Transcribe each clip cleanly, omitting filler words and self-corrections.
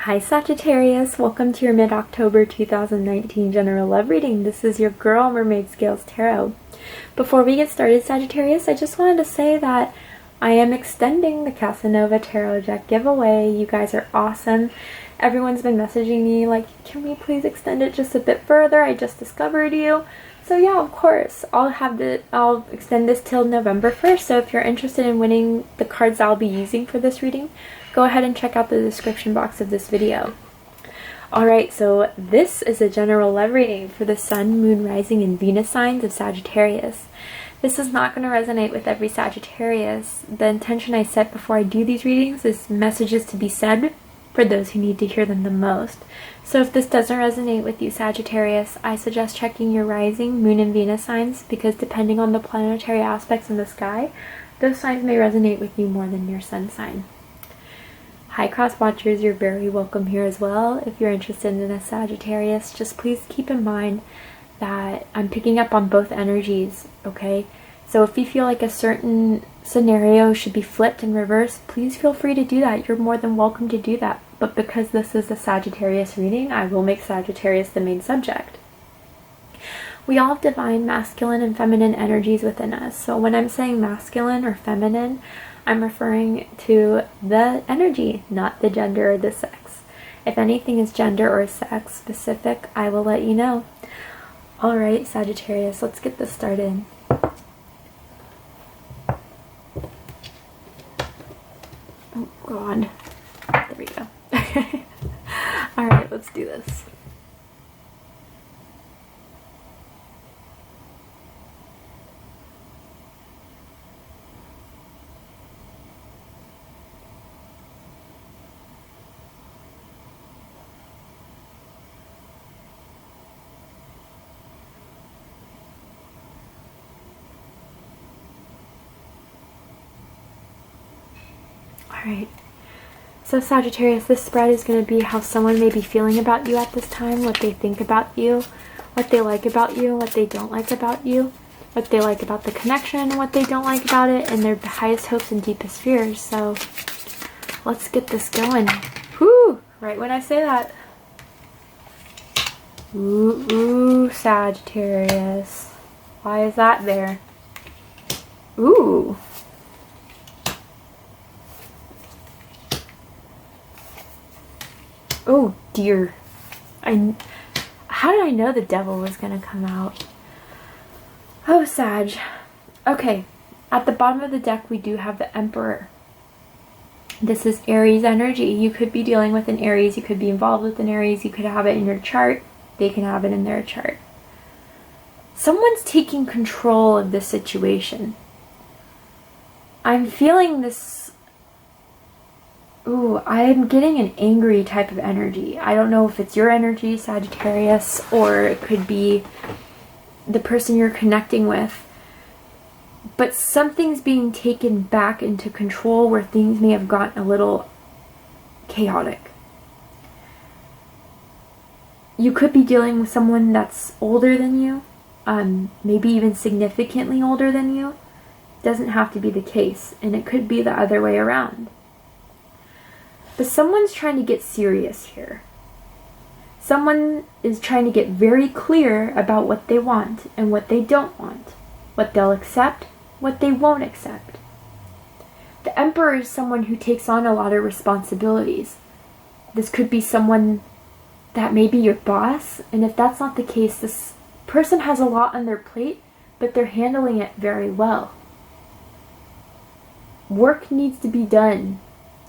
Hi Sagittarius, welcome to your mid-October 2019 general love reading. This is your girl Mermaid Scales Tarot. Before we get started, Sagittarius, I just wanted to say that I am extending the Casanova Tarot deck giveaway. You guys are awesome. Everyone's been messaging me like, can we please extend it just a bit further? I just discovered you. So yeah, of course, I'll extend this till November 1st. So if you're interested in winning the cards I'll be using for this reading, go ahead and check out the description box of this video. Alright, so this is a general love reading for the Sun, Moon, Rising, and Venus signs of Sagittarius. This is not going to resonate with every Sagittarius. The intention I set before I do these readings is messages to be said for those who need to hear them the most. So if this doesn't resonate with you, Sagittarius, I suggest checking your Rising, Moon, and Venus signs, because depending on the planetary aspects in the sky, those signs may resonate with you more than your Sun sign. Hi cross watchers, you're very welcome here as well. If you're interested in a Sagittarius, just please keep in mind that I'm picking up on both energies, okay? So if you feel like a certain scenario should be flipped and reversed, please feel free to do that. You're more than welcome to do that. But because this is a Sagittarius reading, I will make Sagittarius the main subject. We all have divine masculine and feminine energies within us. So when I'm saying masculine or feminine, I'm referring to the energy, not the gender or the sex. If anything is gender or sex specific, I will let you know. Alright, Sagittarius, let's get this started. Oh God. There we go. Alright, let's do this. Alright, so Sagittarius, this spread is going to be how someone may be feeling about you at this time, what they think about you, what they like about you, what they don't like about you, what they like about the connection, what they don't like about it, and their highest hopes and deepest fears. So let's get this going. Whoo! Right when I say that. Ooh, Sagittarius. Why is that there? Ooh. Oh dear. How did I know the devil was going to come out? Oh, Sag. Okay, at the bottom of the deck we do have the Emperor. This is Aries energy. You could be dealing with an Aries, you could be involved with an Aries, you could have it in your chart, they can have it in their chart. Someone's taking control of this situation. I'm feeling this. Ooh, I'm getting an angry type of energy. I don't know if it's your energy, Sagittarius, or it could be the person you're connecting with. But something's being taken back into control where things may have gotten a little chaotic. You could be dealing with someone that's older than you, maybe even significantly older than you. Doesn't have to be the case, and it could be the other way around. But someone's trying to get serious here. Someone is trying to get very clear about what they want and what they don't want. What they'll accept, what they won't accept. The Emperor is someone who takes on a lot of responsibilities. This could be someone that may be your boss, and if that's not the case, this person has a lot on their plate, but they're handling it very well. Work needs to be done,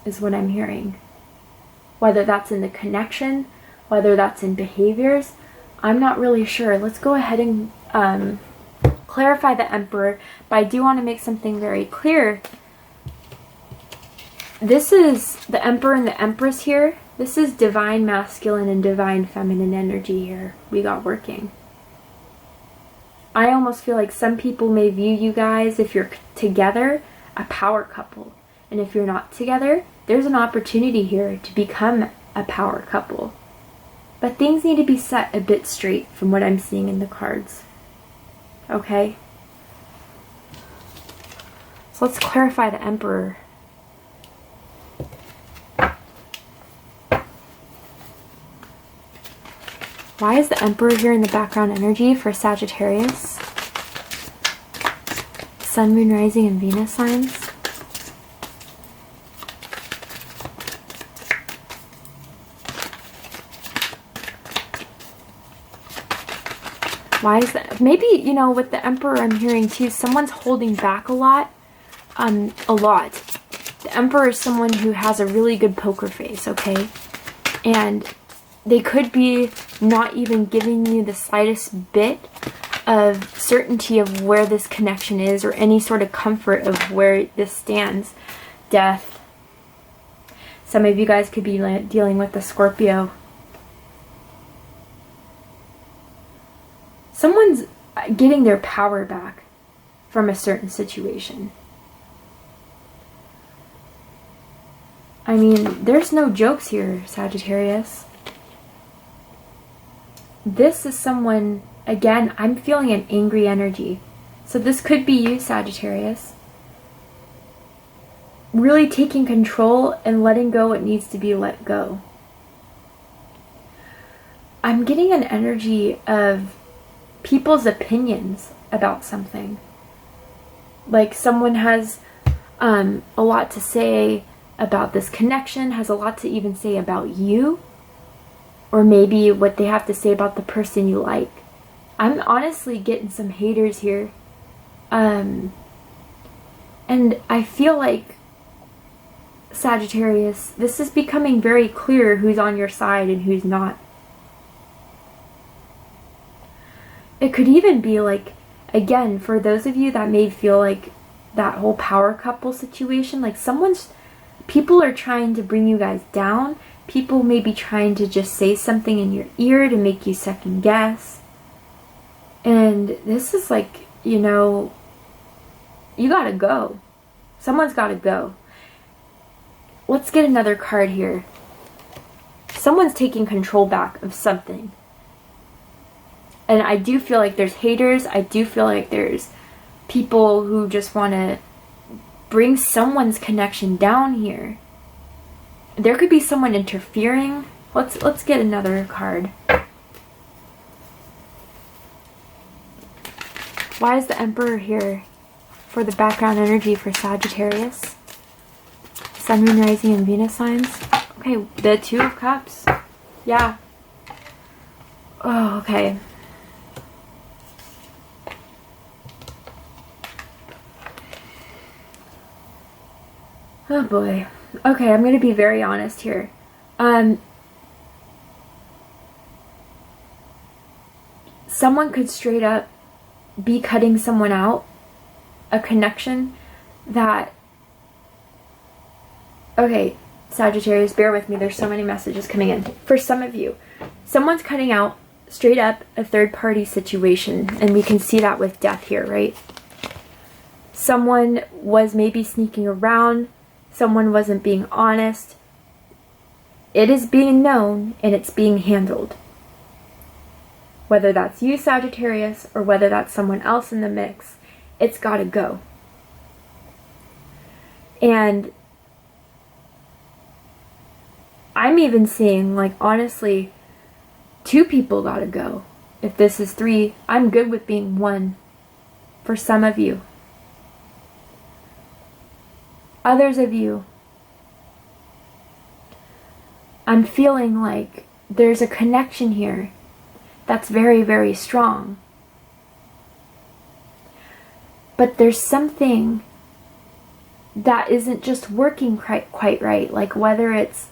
is what I'm hearing. Whether that's in the connection, whether that's in behaviors, I'm not really sure. Let's go ahead and clarify the Emperor, but I do want to make something very clear. This is the Emperor and the Empress here. This is divine masculine and divine feminine energy here we got working. I almost feel like some people may view you guys, if you're together, a power couple. And if you're not together, there's an opportunity here to become a power couple. But things need to be set a bit straight from what I'm seeing in the cards. Okay? So let's clarify the Emperor. Why is the Emperor here in the background energy for Sagittarius? Sun, Moon, Rising, and Venus signs. Why is that? Maybe, you know, with the Emperor I'm hearing too, someone's holding back a lot. A lot. The Emperor is someone who has a really good poker face, okay? And they could be not even giving you the slightest bit of certainty of where this connection is or any sort of comfort of where this stands. Death. Some of you guys could be dealing with the Scorpio. Someone's getting their power back from a certain situation. I mean, there's no jokes here, Sagittarius. This is someone, again, I'm feeling an angry energy. So this could be you, Sagittarius. Really taking control and letting go what needs to be let go. I'm getting an energy of people's opinions about something. Like someone has a lot to say about this connection, has a lot to even say about you, or maybe what they have to say about the person you like. I'm honestly getting some haters here. And I feel like, Sagittarius, this is becoming very clear who's on your side and who's not. It could even be like, again, for those of you that may feel like that whole power couple situation, like people are trying to bring you guys down. People may be trying to just say something in your ear to make you second guess. And this is like, you know, you gotta go. Someone's gotta go. Let's get another card here. Someone's taking control back of something. And I do feel like there's haters. I do feel like there's people who just want to bring someone's connection down here. There could be someone interfering. Let's get another card. Why is the Emperor here for the background energy for Sagittarius? Sun, Moon, Rising, and Venus signs. Okay, the Two of Cups. Yeah. Oh, okay. Oh boy. Okay, I'm going to be very honest here. Someone could straight up be cutting someone out, a connection that... Okay, Sagittarius, bear with me. There's so many messages coming in. For some of you, someone's cutting out straight up a third-party situation, and we can see that with death here, right? Someone was maybe sneaking around. Someone wasn't being honest. It is being known, and it's being handled. Whether that's you, Sagittarius, or whether that's someone else in the mix, it's got to go. And I'm even seeing, like, honestly, 2 people got to go. If this is 3, I'm good with being 1 for some of you. Others of you, I'm feeling like there's a connection here that's very, very strong. But there's something that isn't just working quite right. Like whether it's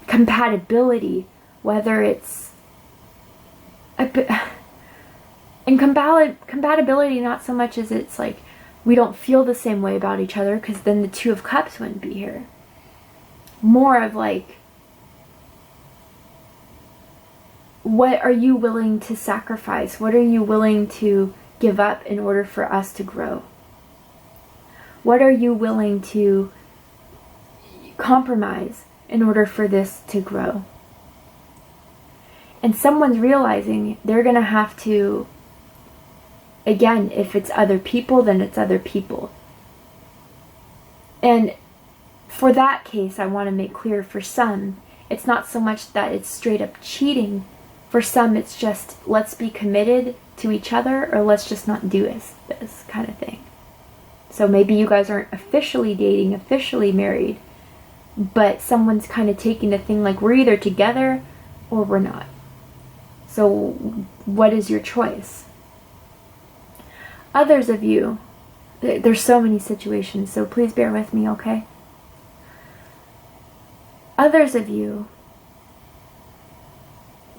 compatibility, whether it's... And compatibility, not so much as it's like we don't feel the same way about each other, because then the Two of Cups wouldn't be here. More of like, what are you willing to sacrifice? What are you willing to give up in order for us to grow? What are you willing to compromise in order for this to grow? And someone's realizing they're going to have to, again, if it's other people, then it's other people. And for that case, I want to make clear for some, it's not so much that it's straight up cheating For some, it's just, let's be committed to each other, or let's just not do this kind of thing. So maybe you guys aren't officially dating, officially married, but someone's kind of taking the thing like, we're either together or we're not. So what is your choice? Others of you, there's so many situations, so please bear with me, okay? Others of you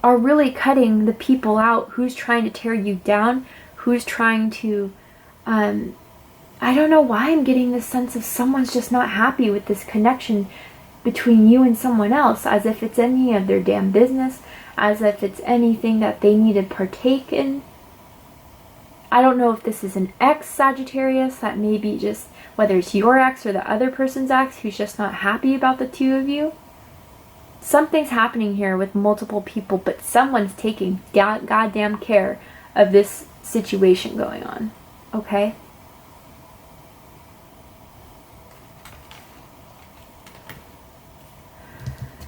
are really cutting the people out who's trying to tear you down, who's trying to, I don't know why I'm getting this sense of someone's just not happy with this connection between you and someone else, as if it's any of their damn business, as if it's anything that they need to partake in. I don't know if this is an ex Sagittarius that maybe just, whether it's your ex or the other person's ex, who's just not happy about the two of you. Something's happening here with multiple people, but someone's taking goddamn care of this situation going on, okay?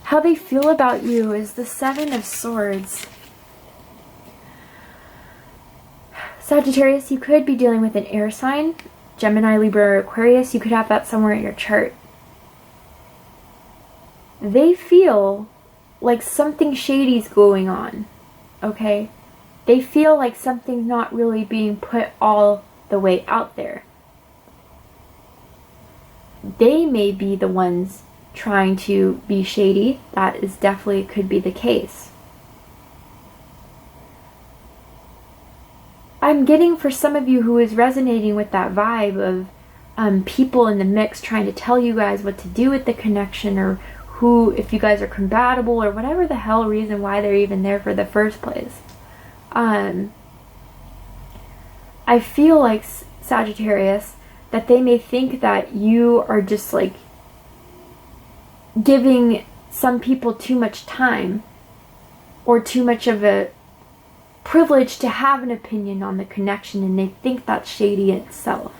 How they feel about you is the Seven of Swords. Sagittarius, you could be dealing with an air sign. Gemini, Libra, or Aquarius, you could have that somewhere in your chart. They feel like something shady's going on, okay? They feel like something's not really being put all the way out there. They may be the ones trying to be shady. That is definitely could be the case. I'm getting for some of you who is resonating with that vibe of people in the mix trying to tell you guys what to do with the connection, or who, if you guys are compatible, or whatever the hell reason why they're even there for the first place. I feel like, Sagittarius, that they may think that you are just like giving some people too much time, or too much of a privilege to have an opinion on the connection, and they think that's shady itself.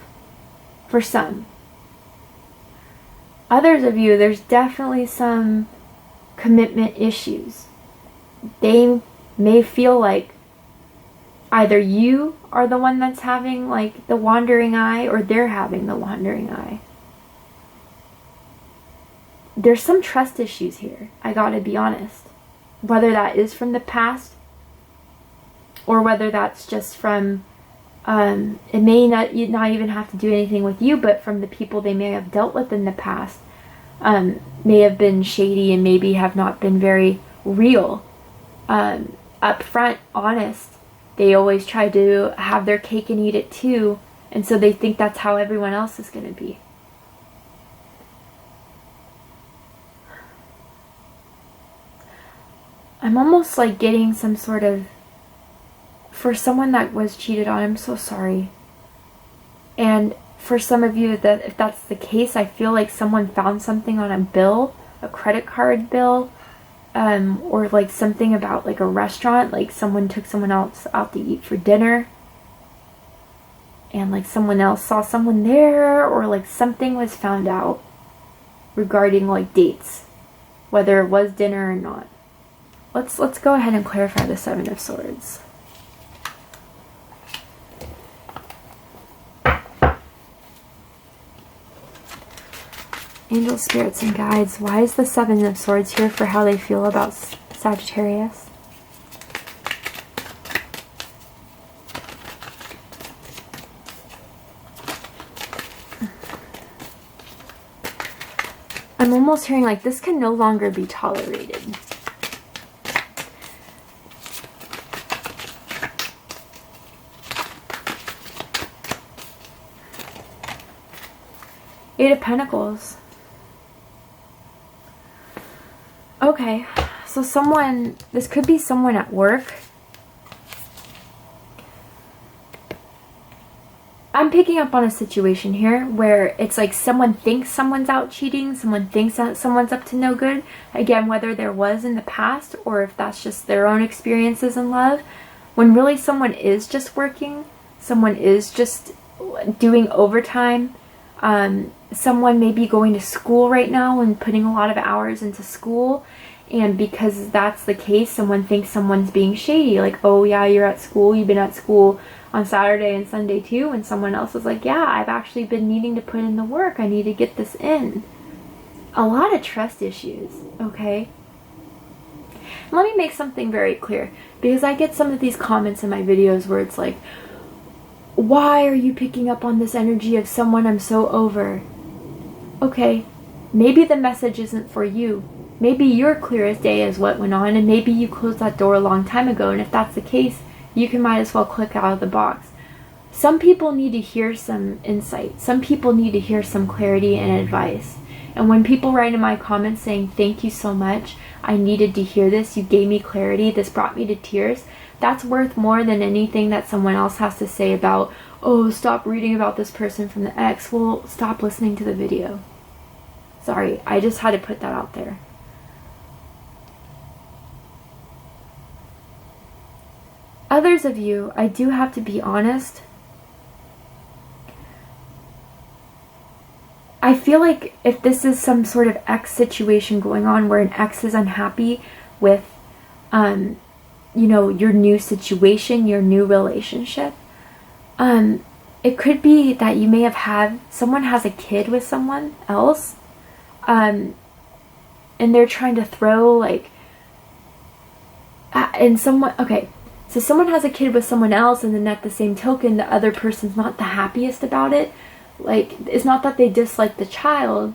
For some. Others of you, there's definitely some commitment issues. They may feel like either you are the one that's having like the wandering eye, or they're having the wandering eye. There's some trust issues here, I gotta be honest. Whether that is from the past, or whether that's just from, it may not even have to do anything with you, but from the people they may have dealt with in the past, may have been shady and maybe have not been very real, upfront, honest. They always try to have their cake and eat it too, and so they think that's how everyone else is going to be. I'm almost like getting some sort of, for someone that was cheated on, I'm so sorry. And for some of you, that if that's the case, I feel like someone found something on a bill, a credit card bill, or like something about like a restaurant, like someone took someone else out to eat for dinner, and like someone else saw someone there, or like something was found out regarding like dates, whether it was dinner or not. Let's go ahead and clarify the Seven of Swords. Angels, spirits, and guides, why is the Seven of Swords here for how they feel about Sagittarius? I'm almost hearing like this can no longer be tolerated. Eight of Pentacles. Okay, so someone, this could be someone at work. I'm picking up on a situation here where it's like someone thinks someone's out cheating, someone thinks that someone's up to no good. Again, whether there was in the past or if that's just their own experiences in love, when really someone is just working, someone is just doing overtime. Someone may be going to school right now and putting a lot of hours into school, And because that's the case, someone thinks someone's being shady. Like, oh yeah, you're at school, you've been at school on Saturday and Sunday too. And someone else is like, yeah, I've actually been needing to put in the work. I need to get this in. A lot of trust issues, okay? Let me make something very clear, because I get some of these comments in my videos where it's like, why are you picking up on this energy of someone I'm so over? Okay, maybe the message isn't for you. Maybe you're clear as day as what went on, and maybe you closed that door a long time ago, and if that's the case, you might as well click out of the box. Some people need to hear some insight. Some people need to hear some clarity and advice. And when people write in my comments saying, thank you so much, I needed to hear this, you gave me clarity, this brought me to tears, that's worth more than anything that someone else has to say about, oh, stop reading about this person from the ex. Well, stop listening to the video. Sorry, I just had to put that out there. Others of you, I do have to be honest, I feel like if this is some sort of ex situation going on where an ex is unhappy with, you know, your new situation, your new relationship, it could be that you may have had, someone has a kid with someone else, and they're trying to throw, like, and someone, okay, so someone has a kid with someone else, and then at the same token, the other person's not the happiest about it. Like, it's not that they dislike the child,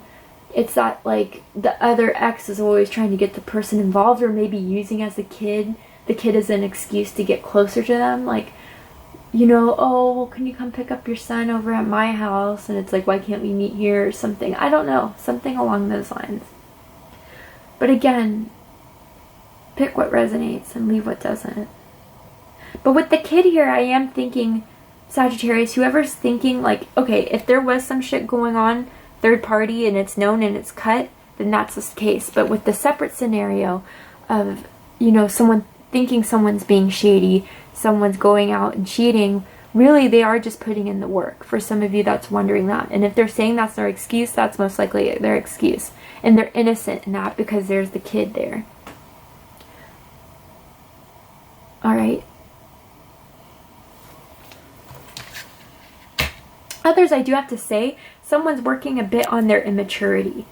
it's that, like, the other ex is always trying to get the person involved, or maybe using as the kid as an excuse to get closer to them. Like, you know, oh, well, can you come pick up your son over at my house? And it's like, why can't we meet here or something? I don't know, something along those lines. But again, pick what resonates and leave what doesn't. But with the kid here, I am thinking, Sagittarius, whoever's thinking, like, okay, if there was some shit going on, third party, and it's known and it's cut, then that's the case. But with the separate scenario of, you know, someone thinking someone's being shady, someone's going out and cheating, really they are just putting in the work. For some of you that's wondering that. And if they're saying that's their excuse, that's most likely their excuse. And they're innocent in that because there's the kid there. Alright. Others, I do have to say, someone's working a bit on their immaturity.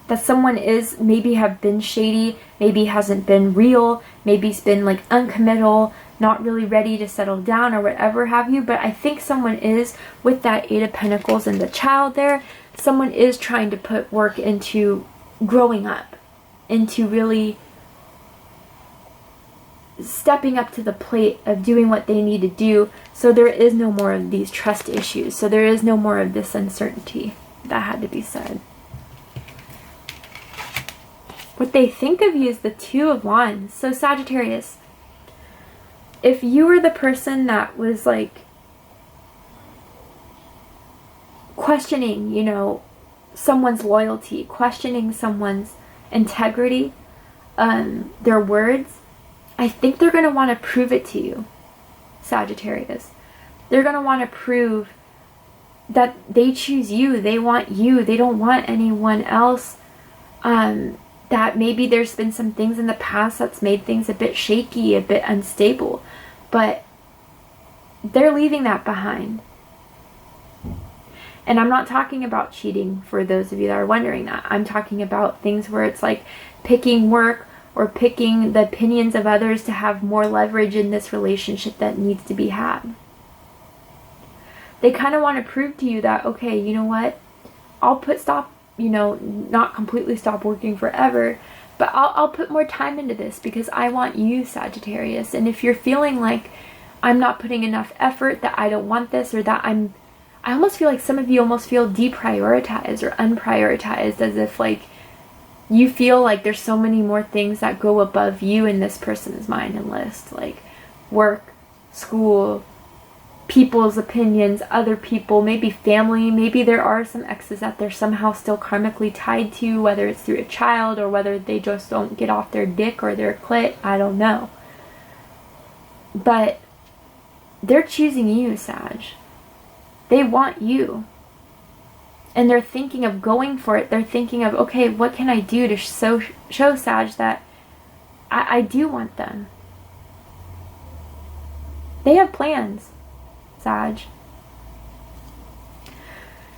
That someone is, maybe have been shady, maybe hasn't been real, maybe's been like uncommittal, not really ready to settle down or whatever have you. But I think someone is, with that Eight of Pentacles and the child there, someone is trying to put work into growing up, into really stepping up to the plate of doing what they need to do, so there is no more of these trust issues, so there is no more of this uncertainty. That had to be said. What they think of you is the Two of Wands. So Sagittarius, if you were the person that was like questioning, you know, someone's loyalty, questioning someone's integrity, their words, I think they're going to want to prove it to you, Sagittarius. They're going to want to prove that they choose you. They want you. They don't want anyone else. That maybe there's been some things in the past that's made things a bit shaky, a bit unstable. But they're leaving that behind. And I'm not talking about cheating for those of you that are wondering that. I'm talking about things where it's like picking work, or picking the opinions of others to have more leverage in this relationship that needs to be had. They kind of want to prove to you that, okay, you know what, I'll stop, you know, not completely stop working forever, but I'll put more time into this because I want you, Sagittarius. And if you're feeling like I'm not putting enough effort, that I don't want this, or that I almost feel like some of you almost feel deprioritized or unprioritized, as if like you feel like there's so many more things that go above you in this person's mind and list, like work, school, people's opinions, other people, maybe family, maybe there are some exes that they're somehow still karmically tied to, whether it's through a child or whether they just don't get off their dick or their clit, I don't know. But they're choosing you, Sag. They want you. and they're thinking of going for it. They're thinking of, okay, what can I do to show Sag that I do want them. They have plans, Sag.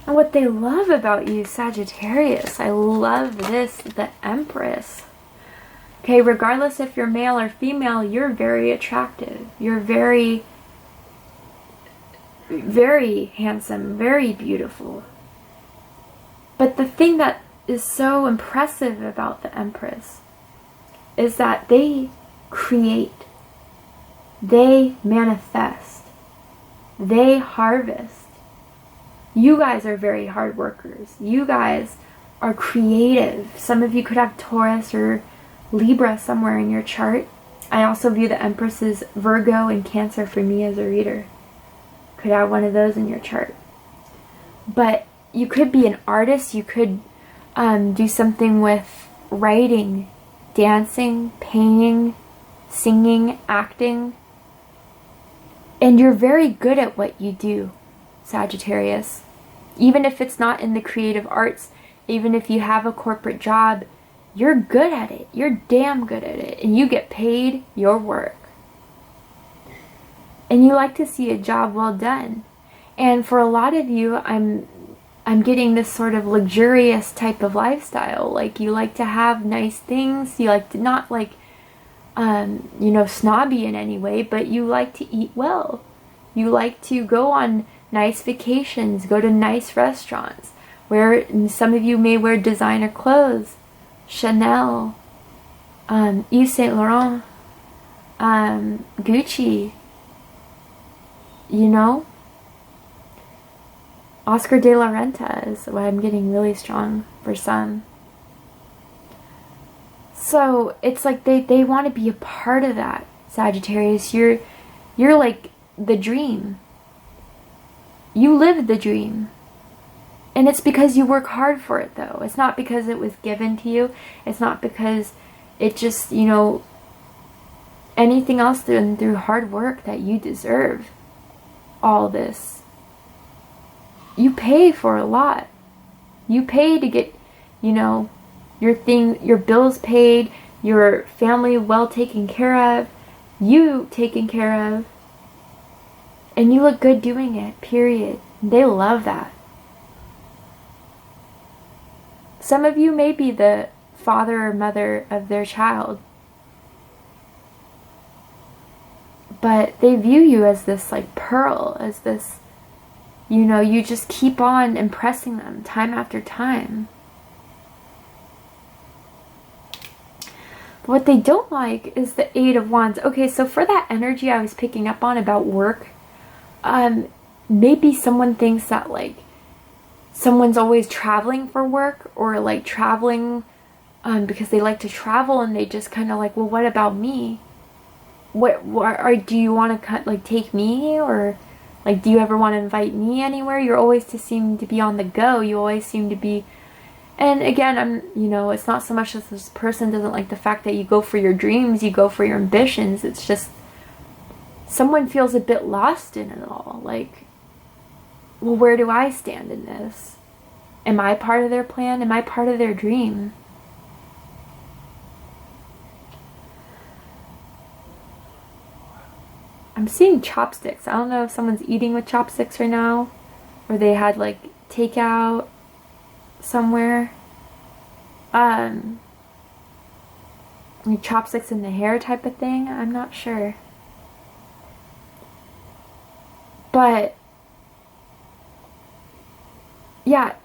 And what they love about you, Sagittarius, I love this, the Empress. Okay, regardless if you're male or female, you're very attractive. You're very, very handsome, very beautiful. But the thing that is so impressive about the Empress is that they create, they manifest, they harvest. You guys are very hard workers. You guys are creative. Some of you could have Taurus or Libra somewhere in your chart. I also view the Empress as Virgo and Cancer for me as a reader. Could have one of those in your chart. But you could be an artist. You could do something with writing, dancing, painting, singing, acting. And you're very good at what you do, Sagittarius. Even if it's not in the creative arts, even if you have a corporate job, you're good at it. You're damn good at it. And you get paid your work. And you like to see a job well done. And for a lot of you, I'm getting this sort of luxurious type of lifestyle. Like, you like to have nice things. You like to not like, snobby in any way, but you like to eat well. You like to go on nice vacations, go to nice restaurants, where some of you may wear designer clothes. Chanel, Yves Saint Laurent, Gucci, Oscar de la Renta is what I'm getting really strong for some. So it's like they want to be a part of that, Sagittarius. You're like the dream. You live the dream. And it's because you work hard for it, though. It's not because it was given to you. It's not because it just, anything else than through hard work that you deserve all this. You pay for a lot. You pay to get, your bills paid, your family well taken care of, you taken care of, and you look good doing it, period. They love that. Some of you may be the father or mother of their child, but they view you as this like pearl, as this, you just keep on impressing them time after time. What they don't like is the Eight of Wands. Okay, so for that energy I was picking up on about work, maybe someone thinks that like someone's always traveling for work, or like traveling because they like to travel, and they just kind of like, well, what about me? Do you want to take me, or like, do you ever want to invite me anywhere? You're always seem to be on the go. You always seem to be. And again, it's not so much that this person doesn't like the fact that you go for your dreams, you go for your ambitions. It's just someone feels a bit lost in it all. Like, well, where do I stand in this? Am I part of their plan? Am I part of their dream? I'm seeing chopsticks. I don't know if someone's eating with chopsticks right now, or they had like takeout somewhere. Chopsticks in the hair type of thing. I'm not sure. But yeah,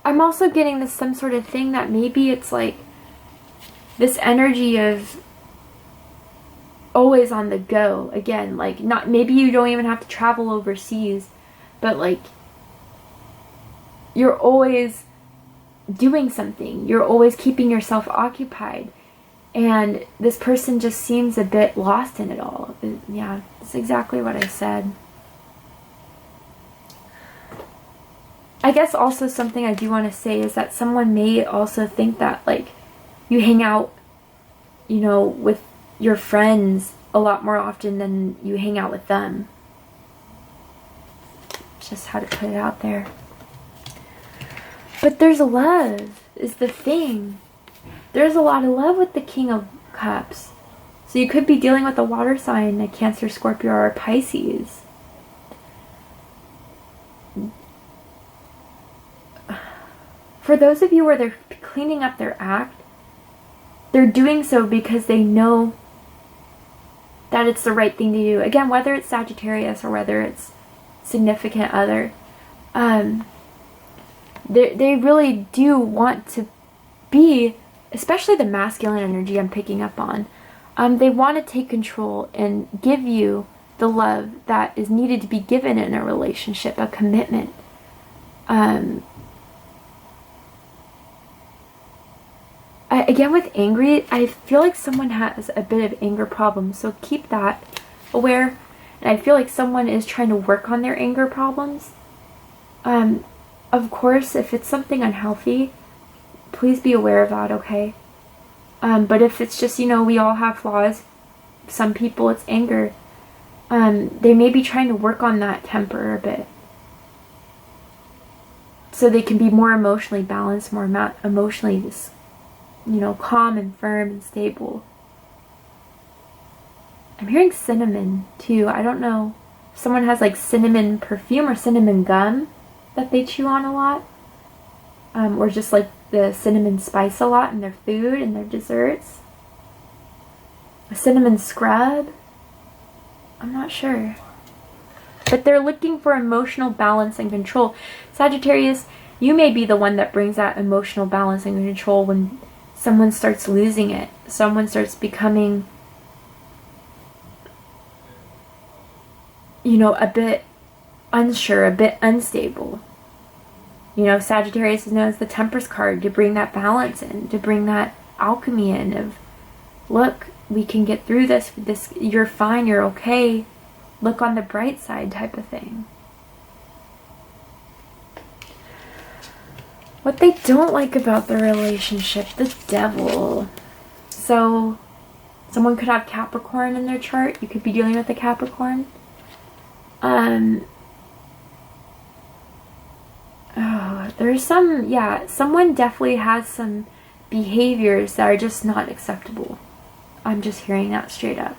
I'm also getting this some sort of thing that maybe it's like this energy of always on the go. Again, like, not, maybe you don't even have to travel overseas, but like you're always doing something. You're always keeping yourself occupied. And this person just seems a bit lost in it all. Yeah, that's exactly what I said. I guess also something I do want to say is that someone may also think that like you hang out, with your friends a lot more often than you hang out with them. Just how to put it out there. But there's love is the thing. There's a lot of love with the King of Cups. So you could be dealing with a water sign, a Cancer, Scorpio, or a Pisces. For those of you where they're cleaning up their act, they're doing so because they know that it's the right thing to do. Again, whether it's Sagittarius or whether it's significant other, they really do want to be, especially the masculine energy I'm picking up on, they want to take control and give you the love that is needed to be given in a relationship, a commitment. Again, with angry, I feel like someone has a bit of anger problems, so keep that aware. And I feel like someone is trying to work on their anger problems. Of course, if it's something unhealthy, please be aware of that, okay? But if it's just, we all have flaws. Some people, it's anger. They may be trying to work on that temper a bit, so they can be more emotionally balanced, more emotionally calm and firm and stable. I'm hearing cinnamon too. I don't know if someone has like cinnamon perfume or cinnamon gum that they chew on a lot, or just like the cinnamon spice a lot in their food and their desserts. A cinnamon scrub. I'm not sure. But they're looking for emotional balance and control. Sagittarius, you may be the one that brings that emotional balance and control when someone starts losing it. Someone starts becoming, a bit unsure, a bit unstable. Sagittarius is known as the Temperance card, to bring that balance in, to bring that alchemy in of, look, we can get through this, you're fine, you're okay, look on the bright side type of thing. What they don't like about the relationship, the Devil. So, someone could have Capricorn in their chart. You could be dealing with a Capricorn. There's someone definitely has some behaviors that are just not acceptable. I'm just hearing that straight up.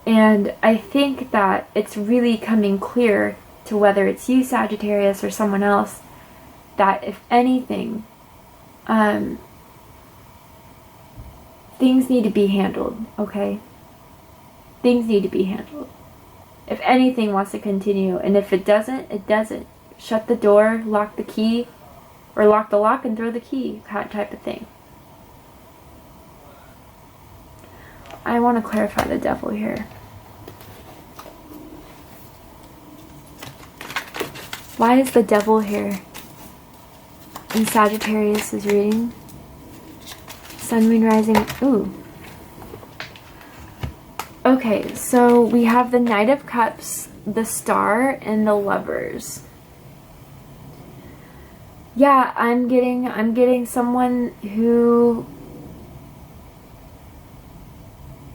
And I think that it's really coming clear to whether it's you, Sagittarius, or someone else, that if anything, things need to be handled, okay? Things need to be handled. If anything wants to continue, and if it doesn't, it doesn't. Shut the door, lock the key, or lock the lock and throw the key, type of thing. I want to clarify the Devil here. Why is the Devil here in Sagittarius' reading? Sun, Moon, Rising. Ooh. Okay, so we have the Knight of Cups, the Star, and the Lovers. Yeah, I'm getting someone who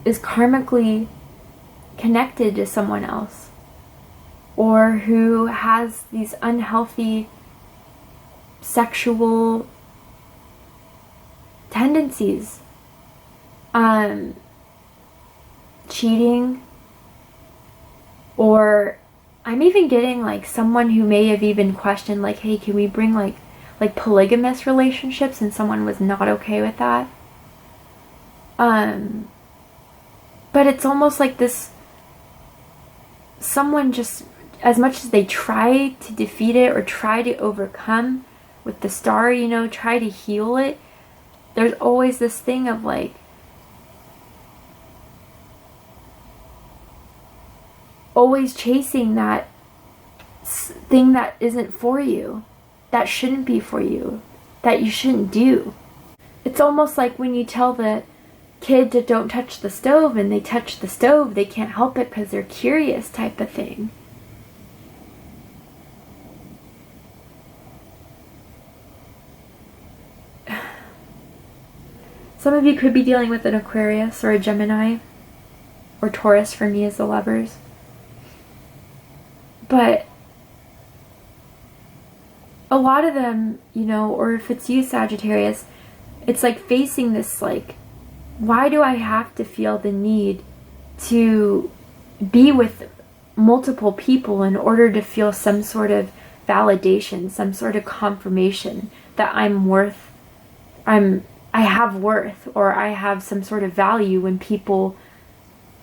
is karmically connected to someone else, or who has these unhealthy sexual tendencies, cheating, or I'm even getting like someone who may have even questioned like, hey, can we bring like polygamous relationships, and someone was not okay with that. But it's almost like this, someone just, as much as they try to defeat it or try to overcome with the Star, try to heal it, there's always this thing of like, always chasing that thing that isn't for you, that shouldn't be for you, that you shouldn't do. It's almost like when you tell the kid to don't touch the stove and they touch the stove, they can't help it because they're curious, type of thing. Some of you could be dealing with an Aquarius or a Gemini or Taurus for me as the Lovers. But a lot of them, you know, or if it's you, Sagittarius, it's like facing this, like, why do I have to feel the need to be with multiple people in order to feel some sort of validation, some sort of confirmation that I have worth, or I have some sort of value when people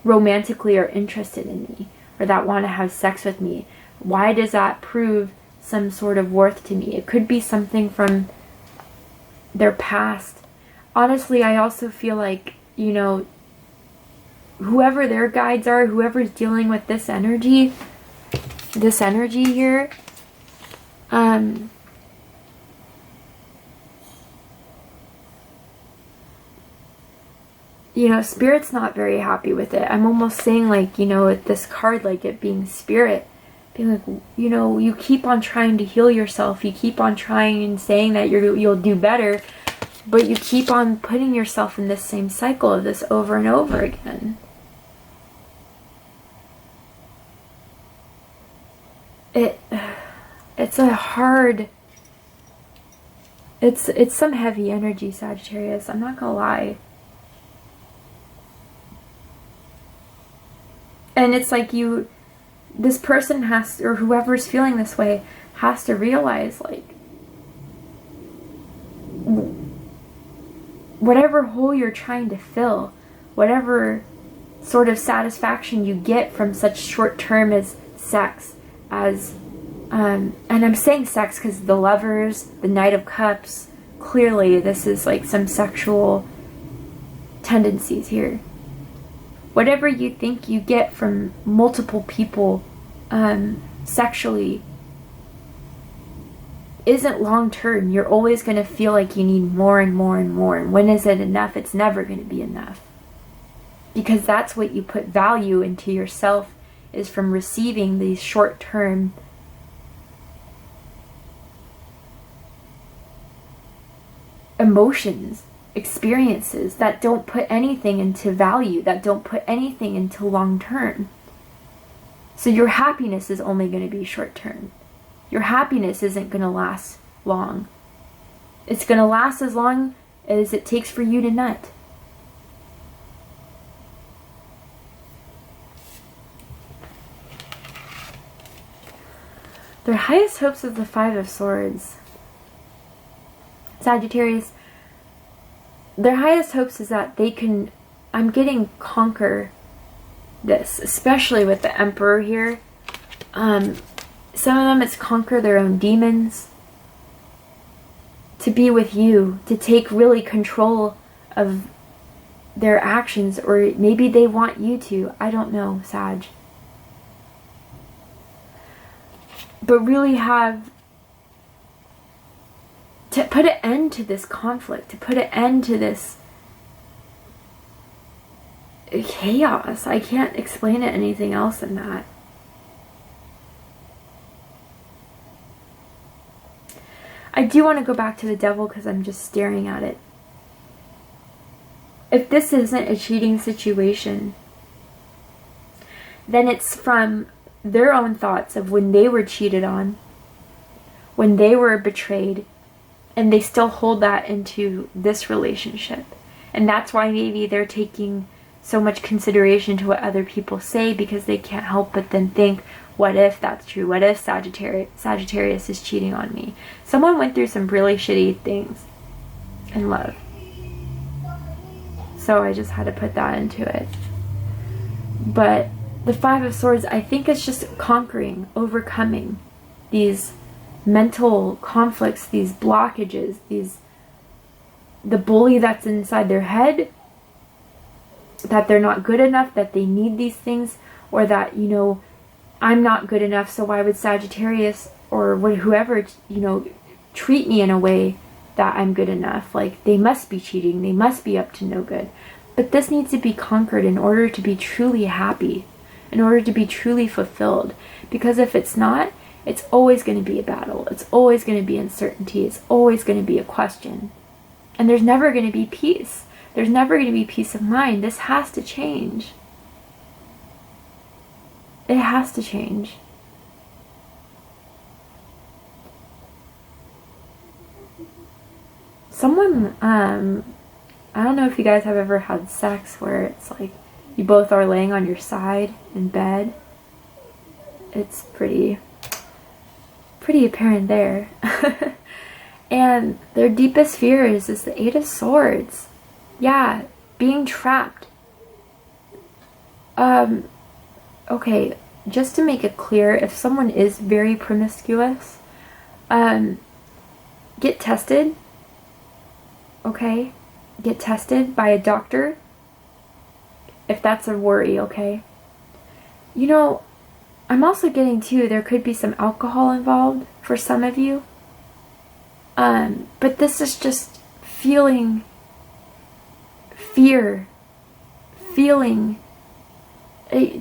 romantically are interested in me or that want to have sex with me? Why does that prove some sort of worth to me? It could be something from their past. Honestly, I also feel like, you know, whoever their guides are, whoever's dealing with this energy here, you know, Spirit's not very happy with it. I'm almost saying, like, you know, with this card, like it being Spirit, being like, you know, you keep on trying to heal yourself. You keep on trying and saying that you'll do better, but you keep on putting yourself in this same cycle of this over and over again. It's a hard, it's some heavy energy, Sagittarius. I'm not gonna lie. And it's like this person has to, or whoever's feeling this way has to realize, like, whatever hole you're trying to fill, whatever sort of satisfaction you get from such short term as sex, as, and I'm saying sex because the Lovers, the Knight of Cups, clearly this is like some sexual tendencies here. Whatever you think you get from multiple people sexually isn't long term. You're always going to feel like you need more and more and more. And when is it enough? It's never going to be enough. Because that's what you put value into yourself, is from receiving these short term emotions, experiences that don't put anything into value, that don't put anything into long term. So your happiness is only going to be short term. Your happiness isn't going to last long. It's going to last as long as it takes for you to nut. Their highest hopes is the Five of Swords. Sagittarius, their highest hopes is that they can, I'm getting, conquer this, especially with the Emperor here. Some of them, it's conquer their own demons, to be with you, to take really control of their actions, or maybe they want you to. I don't know, Sag. But really have to put an end to this conflict, to put an end to this chaos. I can't explain it anything else than that. I do want to go back to the Devil because I'm just staring at it. If this isn't a cheating situation, then it's from their own thoughts of when they were cheated on, when they were betrayed, and they still hold that into this relationship. And that's why maybe they're taking so much consideration to what other people say, because they can't help but then think, what if that's true? What if Sagittarius is cheating on me? Someone went through some really shitty things in love. So I just had to put that into it. But the Five of Swords, I think it's just conquering, overcoming these mental conflicts, these blockages, the bully that's inside their head, that they're not good enough, that they need these things, or that, you know, I'm not good enough, so why would Sagittarius or whoever, you know, treat me in a way that I'm good enough? Like, they must be cheating, they must be up to no good. But this needs to be conquered in order to be truly happy, in order to be truly fulfilled. Because if it's not, it's always going to be a battle. It's always going to be uncertainty. It's always going to be a question. And there's never going to be peace. There's never going to be peace of mind. This has to change. It has to change. someone, I don't know if you guys have ever had sex where it's like you both are laying on your side in bed. It's pretty apparent there. And their deepest fear is the Eight of Swords. Yeah, being trapped. Okay, just to make it clear, if someone is very promiscuous, get tested. Okay? Get tested by a doctor if that's a worry, okay? You know, I'm also getting too, there could be some alcohol involved for some of you. But this is just feeling fear, feeling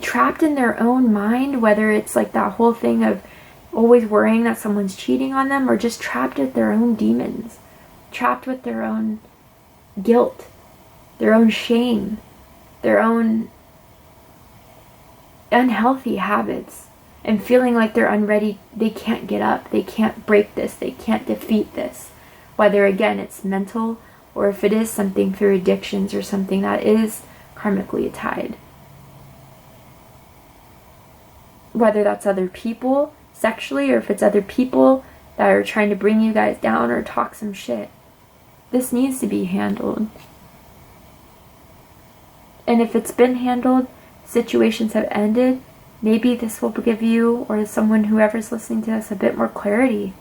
trapped in their own mind, whether it's like that whole thing of always worrying that someone's cheating on them, or just trapped with their own demons, trapped with their own guilt, their own shame, their own unhealthy habits, and feeling like they're unready, they can't get up, they can't break this, they can't defeat this. Whether again it's mental, or if it is something through addictions or something that is karmically tied. Whether that's other people sexually, or if it's other people that are trying to bring you guys down or talk some shit. This needs to be handled. And if it's been handled, situations have ended, maybe this will give you, or someone, whoever's listening to this, a bit more clarity.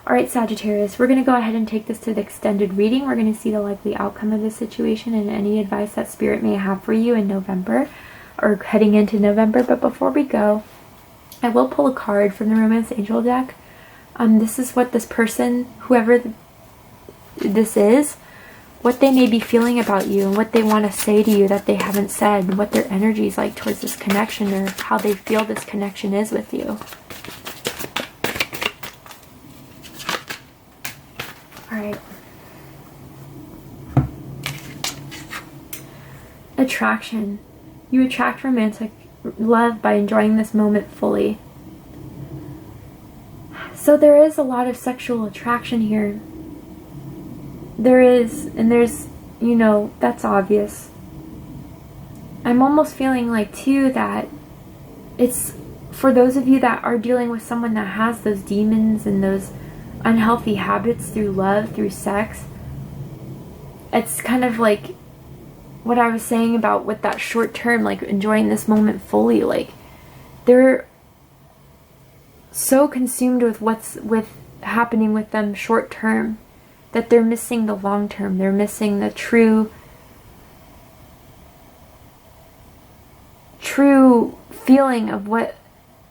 Alright, Sagittarius, we're going to go ahead and take this to the extended reading. We're going to see the likely outcome of this situation and any advice that Spirit may have for you in November, or heading into November. But before we go, I will pull a card from the Romance Angel deck. This is what this person, whoever this is, what they may be feeling about you, and what they want to say to you that they haven't said, what their energy is like towards this connection, or how they feel this connection is with you. Alright. Attraction. You attract romantic love by enjoying this moment fully. So there is a lot of sexual attraction here. There is, and there's, you know, that's obvious. I'm almost feeling like too that it's for those of you that are dealing with someone that has those demons and those unhealthy habits through love, through sex. It's kind of like what I was saying about with that short term, like enjoying this moment fully. Like they're so consumed with what's happening with them short term that they're missing the long term. They're missing the true feeling of what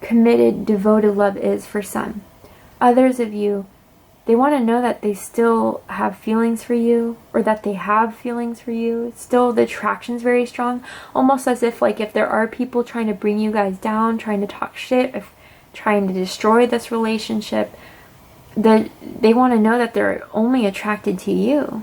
committed, devoted love is for some. Others of you, they want to know that they still have feelings for you, or that they have feelings for you. Still, the attraction's very strong. Almost as if, like, if there are people trying to bring you guys down, trying to talk shit, if trying to destroy this relationship, that they want to know that they're only attracted to you.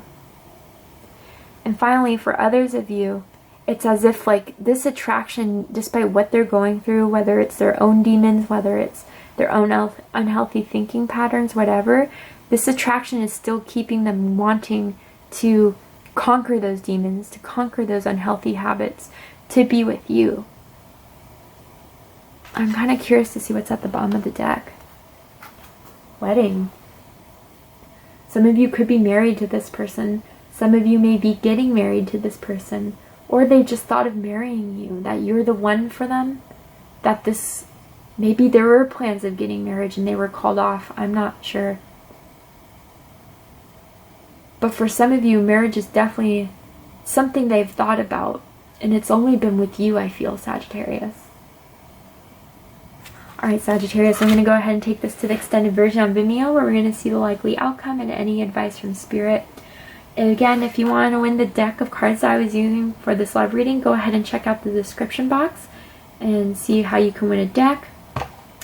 And finally, for others of you, it's as if, like, this attraction, despite what they're going through, whether it's their own demons, whether it's their own unhealthy thinking patterns, whatever, this attraction is still keeping them wanting to conquer those demons, to conquer those unhealthy habits, to be with you. I'm kind of curious to see what's at the bottom of the deck. Wedding. Some of you could be married to this person. Some of you may be getting married to this person. Or they just thought of marrying you, that you're the one for them. That this, maybe there were plans of getting married and they were called off. I'm not sure. But for some of you, marriage is definitely something they've thought about. And it's only been with you, I feel, Sagittarius. Alright, Sagittarius, I'm going to go ahead and take this to the extended version on Vimeo, where we're going to see the likely outcome and any advice from Spirit. And again, if you want to win the deck of cards that I was using for this live reading, go ahead and check out the description box and see how you can win a deck.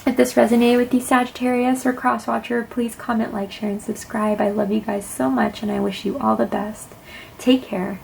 If this resonated with you, Sagittarius or Crosswatcher, please comment, like, share, and subscribe. I love you guys so much, and I wish you all the best. Take care.